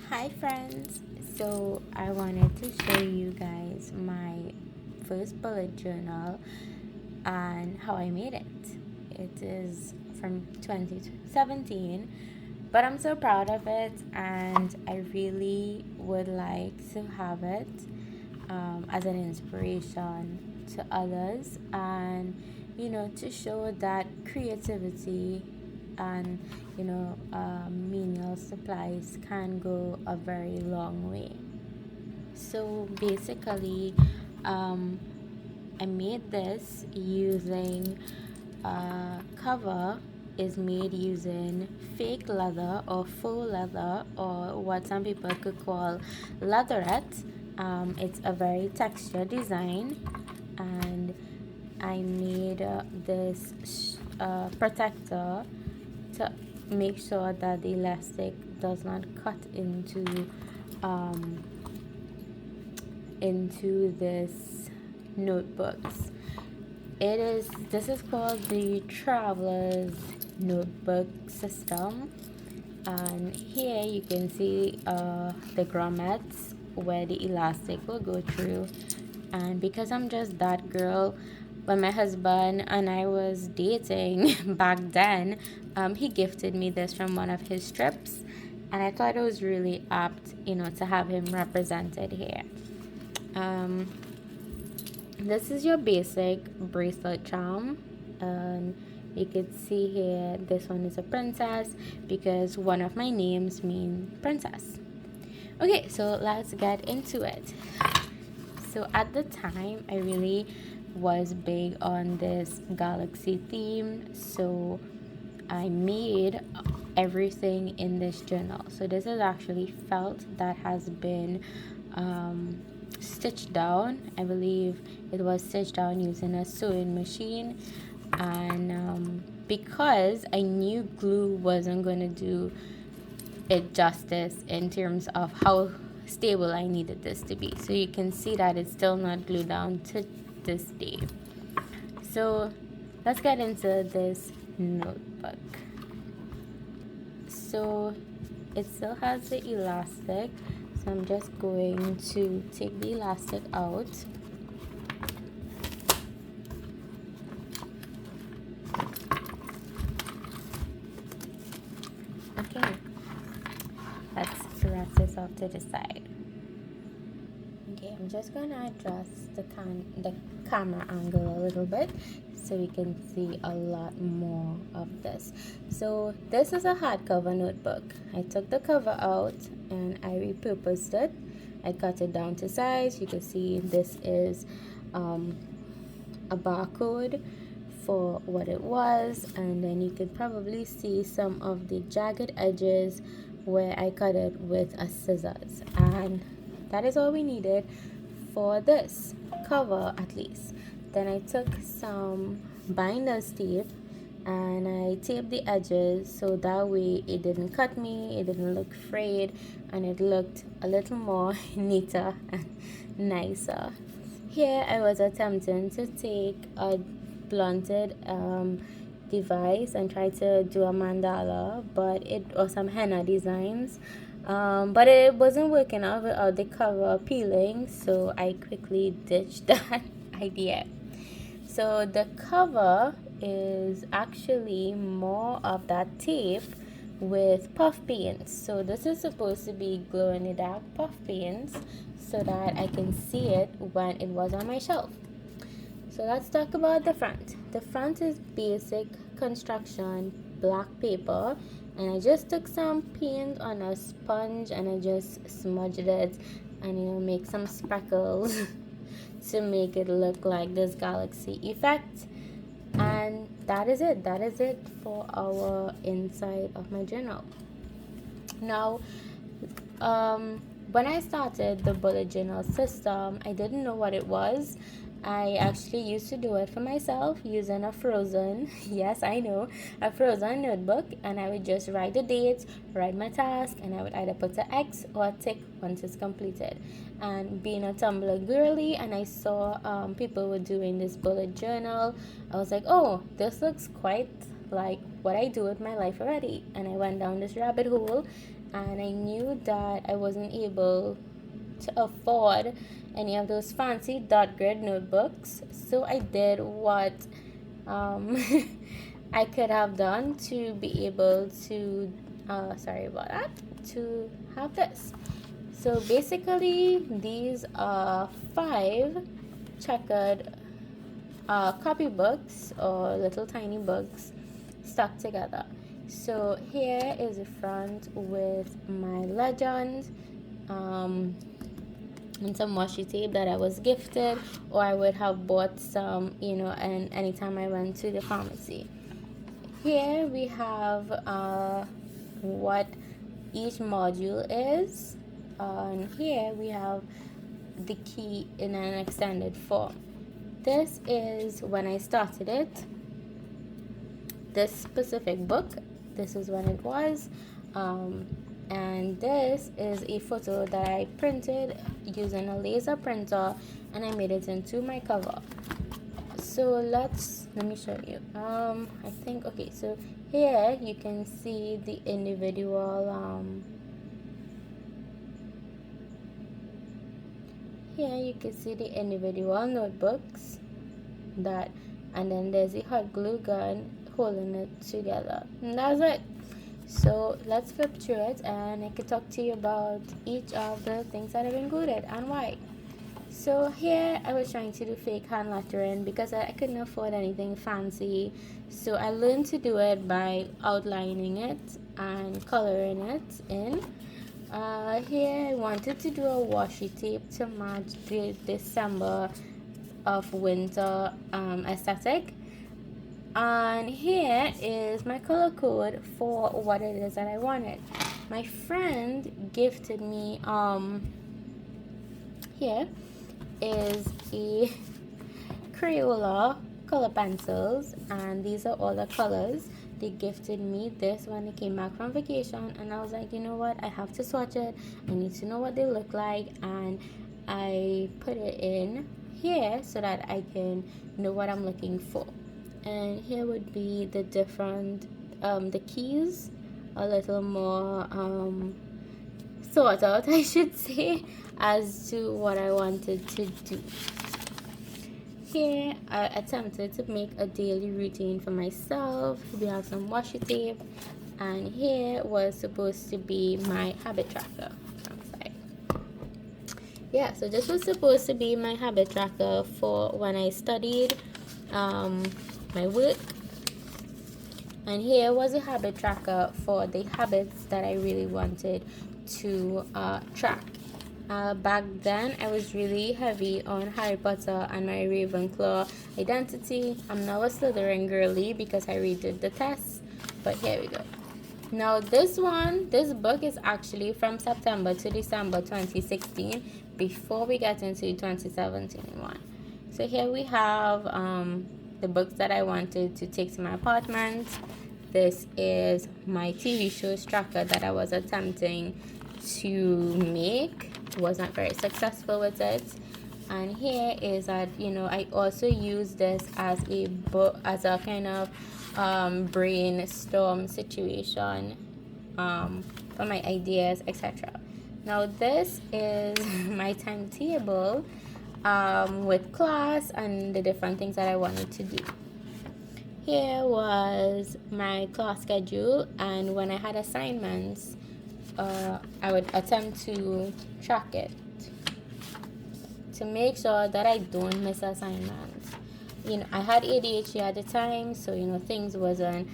Hi friends, so I wanted to show you guys my first bullet journal and how I made it. It is from 2017, but I'm so proud of it and I really would like to have it as an inspiration to others, and to show that creativity and menial supplies can go a very long way. So basically, um, I made this using cover is made using fake leather or faux leather, or what some people could call leatherette. It's a very textured design, and I made this protector to make sure that the elastic does not cut um, into this notebooks. This is called the traveler's notebook system, and here you can see the grommets where the elastic will go through. And because I'm just that girl, when my husband and I was dating back then, he gifted me this from one of his trips, and I thought it was really apt, to have him represented here. um, this is your basic bracelet charm, and you could see here this one is a princess because one of my names mean princess. Okay, so let's get into it. So at the time, I really was big on this galaxy theme, so I made everything in this journal. So this is actually felt that has been stitched down. I believe it was stitched down using a sewing machine, and because I knew glue wasn't going to do it justice in terms of how stable I needed this to be. So you can see that it's still not glued down to this day. So let's get into this notebook. So it still has the elastic, so I'm just going to take the elastic out. Okay, let's rest this off to the side. Okay, I'm just gonna adjust the camera angle a little bit so we can see a lot more of this. So this is a hardcover notebook. I took the cover out and I repurposed it. I cut it down to size. You can see this is a barcode for what it was, and then you could probably see some of the jagged edges where I cut it with a scissors, and that is all we needed for this cover, at least. Then I took some binder's tape and I taped the edges so that way it didn't cut me, it didn't look frayed, and it looked a little more neater and nicer. Here I was attempting to take a blunted device and try to do a mandala, or some henna designs, but it wasn't working out without the cover peeling, so I quickly ditched that idea. So the cover is actually more of that tape with puff paints. So this is supposed to be glow in the dark puff paints so that I can see it when it was on my shelf. So let's talk about the front. The front is basic construction black paper, and I just took some paint on a sponge and I just smudged it and make some speckles to make it look like this galaxy effect. And that is it for our inside of my journal. Now, when I started the bullet journal system, I didn't know what it was. I actually used to do it for myself using a frozen, yes, I know, a frozen notebook, and I would just write the dates, write my task, and I would either put an X or a tick once it's completed. And being a Tumblr girly, and I saw people were doing this bullet journal, I was like, oh, this looks quite like what I do with my life already. And I went down this rabbit hole and I knew that I wasn't able to afford any of those fancy dot grid notebooks, so I did what um, I could have done to be able to sorry about that, to have this. So basically these are 5 checkered copybooks or little tiny books stuck together. So here is the front with my legend, and some washi tape that I was gifted, or I would have bought some, and anytime I went to the pharmacy. Here we have what each module is, and here we have the key in an extended form. This is when I started it, this specific book. This is when it was, and this is a photo that I printed using a laser printer, and I made it into my cover. So let me show you. I think, okay, so here you can see the individual here you can see the individual notebooks, that, and then there's a hot glue gun holding it together, and that's it. So let's flip through it, and I can talk to you about each of the things that I've included and why. So here I was trying to do fake hand lettering because I couldn't afford anything fancy. So I learned to do it by outlining it and coloring it in. Here I wanted to do a washi tape to match the December of winter aesthetic. And here is my color code for what it is that I wanted. My friend gifted me here is a Crayola color pencils, and these are all the colors. They gifted me this when they came back from vacation, and I was like, you know what, I have to swatch it. I need to know what they look like, and I put it in here so that I can know what I'm looking for. And here would be the different the keys, a little more thought out, I should say, as to what I wanted to do. Here I attempted to make a daily routine for myself. We have some washi tape, and here was supposed to be my habit tracker. Yeah, so this was supposed to be my habit tracker for when I studied my work, and here was a habit tracker for the habits that I really wanted to track. Back then I was really heavy on Harry Potter and my Ravenclaw identity. I'm now a Slytherin girly because I redid the test, but here we go. Now this book is actually from September to December 2016, before we get into 2017 one. So here we have the books that I wanted to take to my apartment. This is my TV shows tracker that I was attempting to make. Was not very successful with it. And here is that, I also use this as a book, as a kind of brainstorm situation for my ideas, etc. Now this is my timetable with class and the different things that I wanted to do. Here was my class schedule, and when I had assignments, I would attempt to track it to make sure that I don't miss assignments. I had ADHD at the time, so things wasn't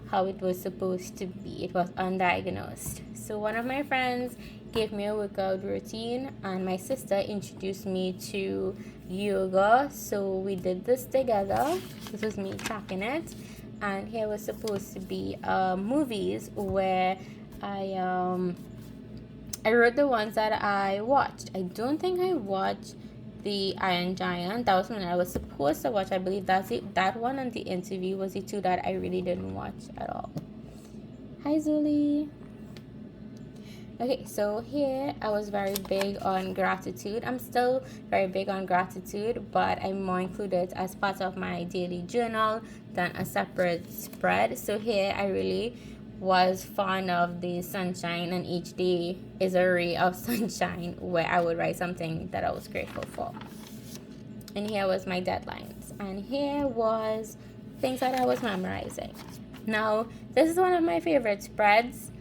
how it was supposed to be. It was undiagnosed. So one of my friends gave me a workout routine, and my sister introduced me to yoga, so we did this together. This was me tracking it, and here was supposed to be movies where I wrote the ones that I watched. I don't think I watched the Iron Giant. That was one I was supposed to watch. I believe that's it. That one and the interview was the two that I really didn't watch at all. Hi, Zuli. Okay, so here I was very big on gratitude. I'm still very big on gratitude, but I more include it as part of my daily journal than a separate spread. So here I really was fond of the sunshine, and each day is a ray of sunshine where I would write something that I was grateful for. And here was my deadlines, and here was things that I was memorizing. Now, this is one of my favorite spreads.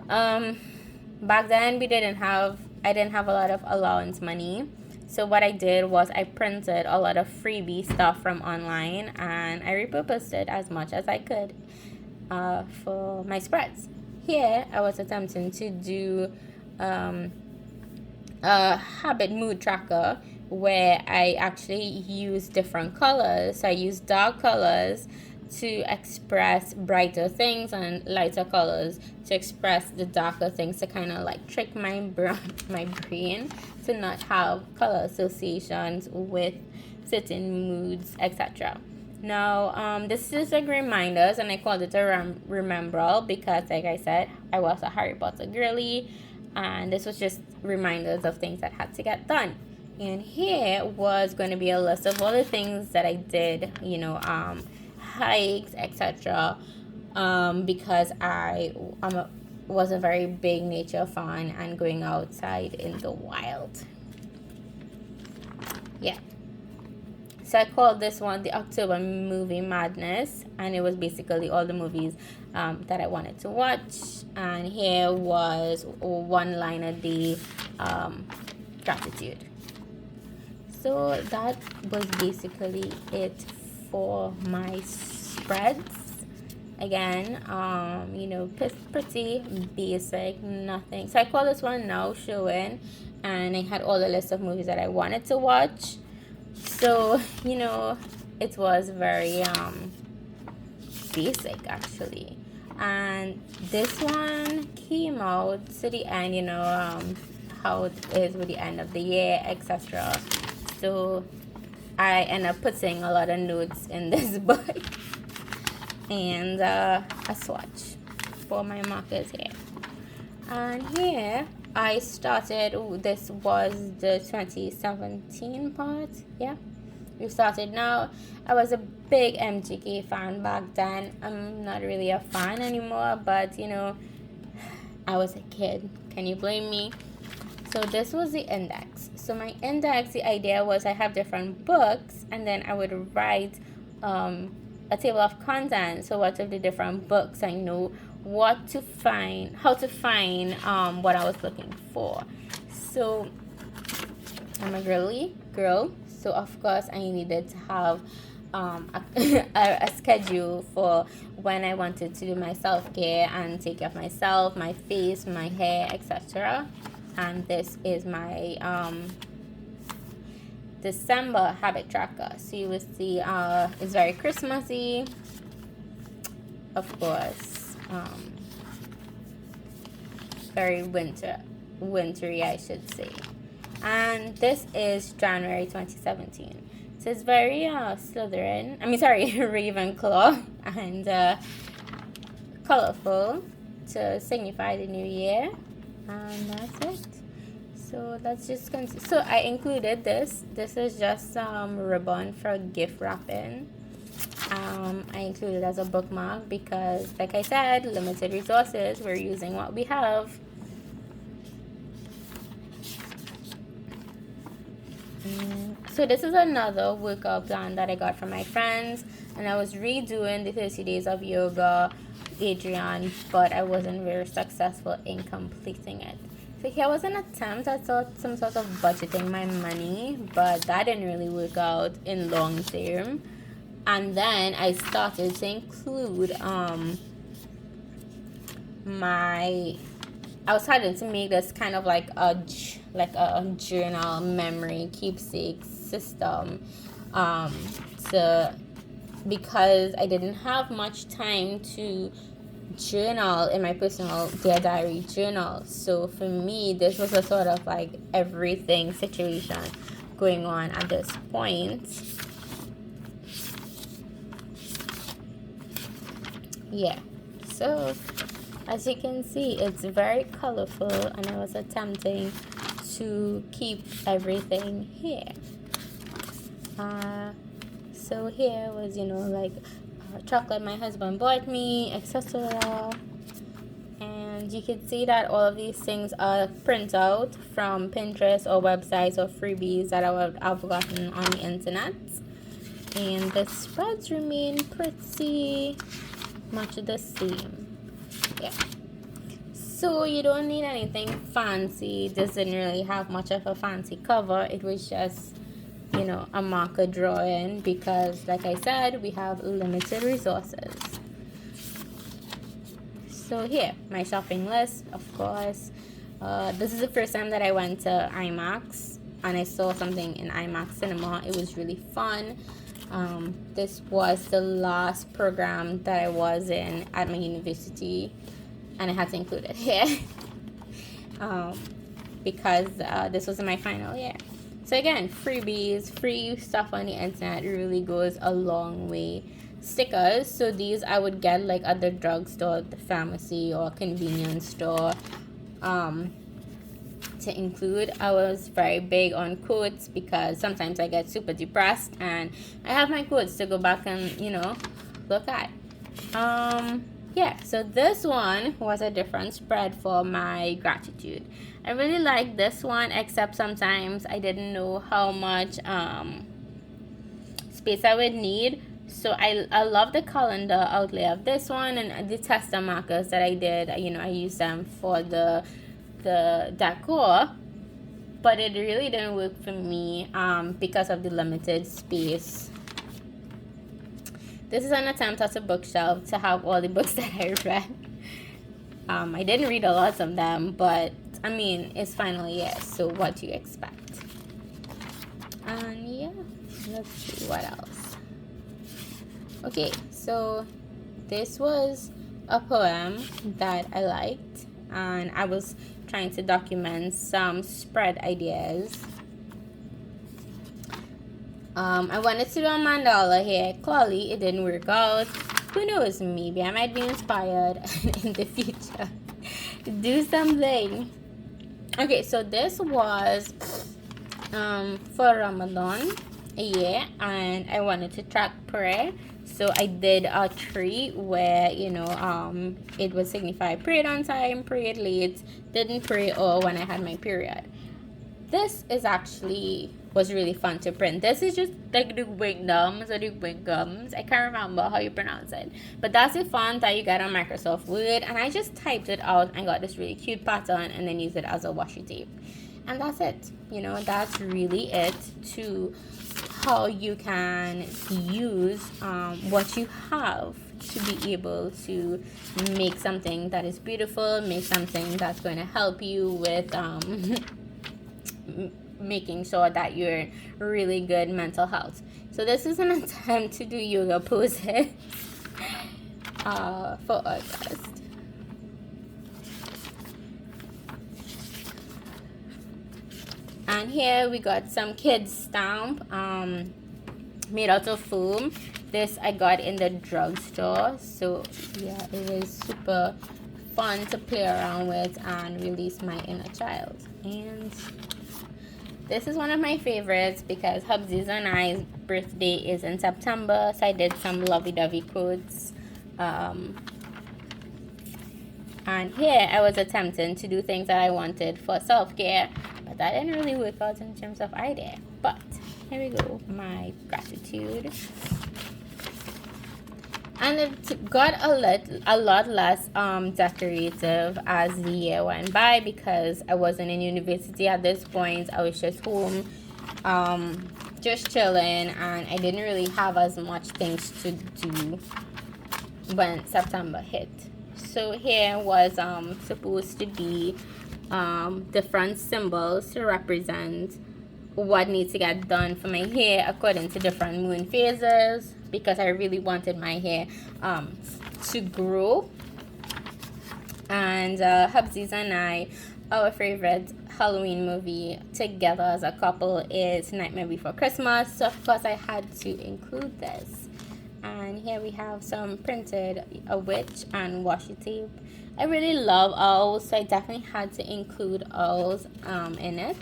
Back then I didn't have a lot of allowance money. So what I did was I printed a lot of freebie stuff from online, and I repurposed it as much as I could for my spreads. Here I was attempting to do a habit mood tracker where I actually use different colors. So I use dark colors to express brighter things and lighter colors to express the darker things, to kind of like trick my brain to not have color associations with certain moods, etc. Now, this is like reminders, and I called it a remember because, like I said, I was a Harry Potter girly, and this was just reminders of things that had to get done. And here was going to be a list of all the things that I did, hikes, etc. Because I was a very big nature fan and going outside in the wild. Yeah. So I called this one the October Movie Madness, and it was basically all the movies that I wanted to watch. And here was one line a day gratitude. So that was basically it for my spreads. Again, pretty basic, nothing. So I call this one Now Showing, and I had all the list of movies that I wanted to watch. So, it was very basic actually. And this one came out to the end, how it is with the end of the year, etc. So I end up putting a lot of notes in this book and a swatch for my markers here. And here I started, this was the 2017 part. Yeah, we started now. I was a big MGK fan back then. I'm not really a fan anymore, but I was a kid. Can you blame me? So this was the index. So my index, the idea was I have different books, and then I would write a table of contents. So what are the different books? I know how to find what I was looking for. So I'm a girly girl, so of course I needed to have a schedule for when I wanted to do my self-care and take care of myself, my face, my hair, etc. And this is my December habit tracker. So you will see it's very Christmassy, of course. Very wintry, I should say. And this is January 2017. So it's very Ravenclaw and colorful to signify the new year. And that's it. So let's just continue. So I included this. This is just ribbon for gift wrapping. I included as a bookmark because, like I said, limited resources. We're using what we have. So this is another workout plan that I got from my friends, and I was redoing the 30 days of yoga, Adrian, but I wasn't very successful in completing it. So here was an attempt at some sort of budgeting my money, but that didn't really work out in long term. And then I started to include I was starting to make this kind of like a journal memory keepsake system because I didn't have much time to journal in my personal Dear Diary journal. So for me, this was a sort of like everything situation going on at this point. Yeah, so as you can see, it's very colorful, and I was attempting to keep everything here. So here was, chocolate my husband bought me, etc. And you can see that all of these things are printout from Pinterest or websites or freebies that I've gotten on the internet. And the spreads remain pretty much the same. Yeah. So you don't need anything fancy. This didn't really have much of a fancy cover. It was just, you know, a marker drawing because, like I said, we have limited resources. So here, my shopping list, of course. This is the first time that I went to IMAX and I saw something in IMAX cinema. It was really fun. This was the last program that I was in at my university, and I had to include it here because this was my final year. So again, freebies, free stuff on the internet really goes a long way. Stickers, so these I would get like at the drugstore, the pharmacy, or convenience store. To include, I was very big on quotes because sometimes I get super depressed and I have my quotes to go back and, you know, look at. Yeah, so this one was a different spread for my gratitude. I really like this one, except sometimes I didn't know how much space I would need. So I love the calendar outlay of this one, and the tester markers that I did, you know, I used them for the decor, but it really didn't work for me because of the limited space. This is an attempt at a bookshelf to have all the books that I read. I didn't read a lot of them, but I mean, it's final year, so what do you expect? And yeah, let's see what else. Okay, so this was a poem that I liked, and I was trying to document some spread ideas. I wanted to do a mandala here. Clearly, it didn't work out. Who knows? Maybe I might be inspired in the future to do something. Okay, so this was for Ramadan a year, and I wanted to track prayer. So I did a tree where, you know, it would signify prayed on time, prayed late, didn't pray, or when I had my period. This is actually was really fun to print. This is just like the Wingdums or the Wingums. I can't remember how you pronounce it. But that's the font that you get on Microsoft Word. And I just typed it out and got this really cute pattern and then used it as a washi tape. And that's it. You know, that's really it to how you can use what you have to be able to make something that is beautiful, make something that's going to help you with making sure that you're really good mental health. So this is an attempt to do yoga poses for August. And here we got some kids stamp made out of foam. This I got in the drugstore. So yeah, it was super fun to play around with and release my inner child. And this is one of my favorites because Hubsy's and I's birthday is in September, so I did some lovey-dovey quotes. And here I was attempting to do things that I wanted for self-care, but that didn't really work out in terms of idea. But here we go, my gratitude. And it got a lot less decorative as the year went by because I wasn't in university at this point. I was just home, just chilling, and I didn't really have as much things to do when September hit. So here was supposed to be different symbols to represent what needs to get done for my hair according to different moon phases, because I really wanted my hair to grow. And Hubsies and I, our favorite Halloween movie together as a couple is Nightmare Before Christmas, so of course I had to include this. And here we have some printed a witch and washi tape. I really love owls, so I definitely had to include owls in it.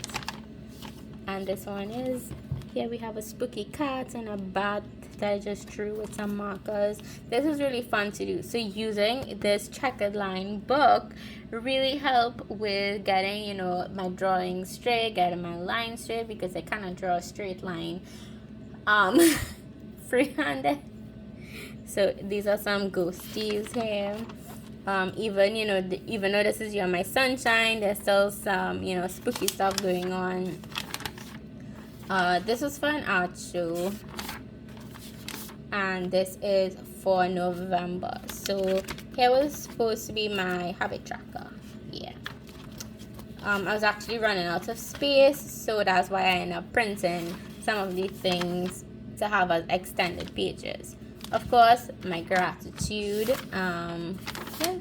And this one is, here we have a spooky cat and a bat that I just drew with some markers. This is really fun to do. So using this checkered line book really help with getting, you know, my drawing straight, getting my line straight, because I kind of draw a straight line freehanded. So these are some ghosties here. Even, you know, even though this is You're My Sunshine, there's still some, you know, spooky stuff going on. This was for an art show, and this is for November. So here was supposed to be my habit tracker. Yeah. I was actually running out of space, so that's why I ended up printing some of these things to have as extended pages. Of course, my gratitude. Yeah.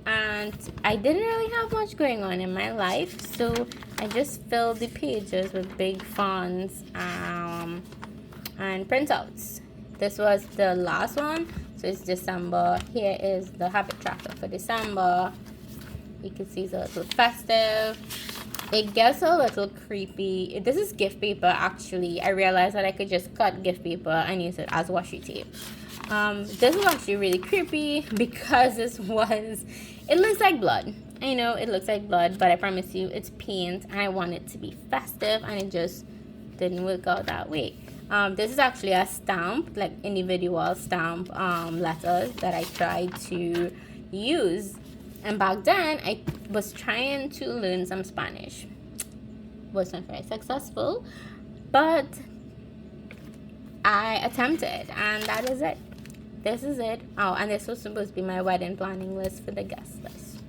And I didn't really have much going on in my life, so I just filled the pages with big fonts and printouts. This was the last one, so it's December. Here is the habit tracker for December. You can see it's a little festive. It gets a little creepy. This is gift paper, actually. I realized that I could just cut gift paper and use it as washi tape. This was actually really creepy because it looks like blood. I know it looks like blood, but I promise you it's paint, and I want it to be festive, and it just didn't work out that way. This is actually a stamp, like individual stamp letters that I tried to use. And back then, I was trying to learn some Spanish. Wasn't very successful, but I attempted, and that is it. This is it. Oh, and this was supposed to be my wedding planning list for the guest list.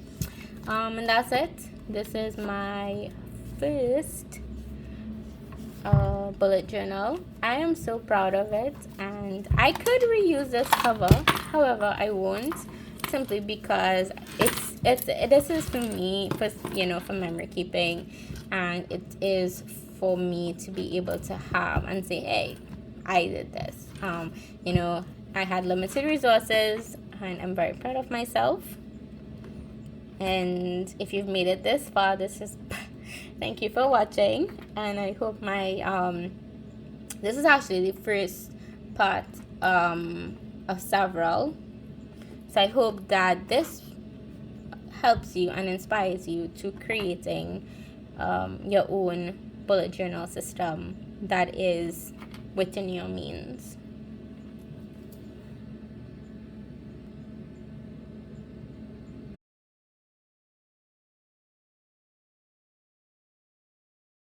And that's it. This is my first bullet journal. I am so proud of it, and I could reuse this cover. However, I won't, simply because this is for me, for, you know, for memory keeping, and it is for me to be able to have and say, hey, I did this. You know, I had limited resources, and I'm very proud of myself. And if you've made it this far, thank you for watching, and I hope my this is actually the first part of several. So I hope that this helps you and inspires you to creating your own bullet journal system that is within your means.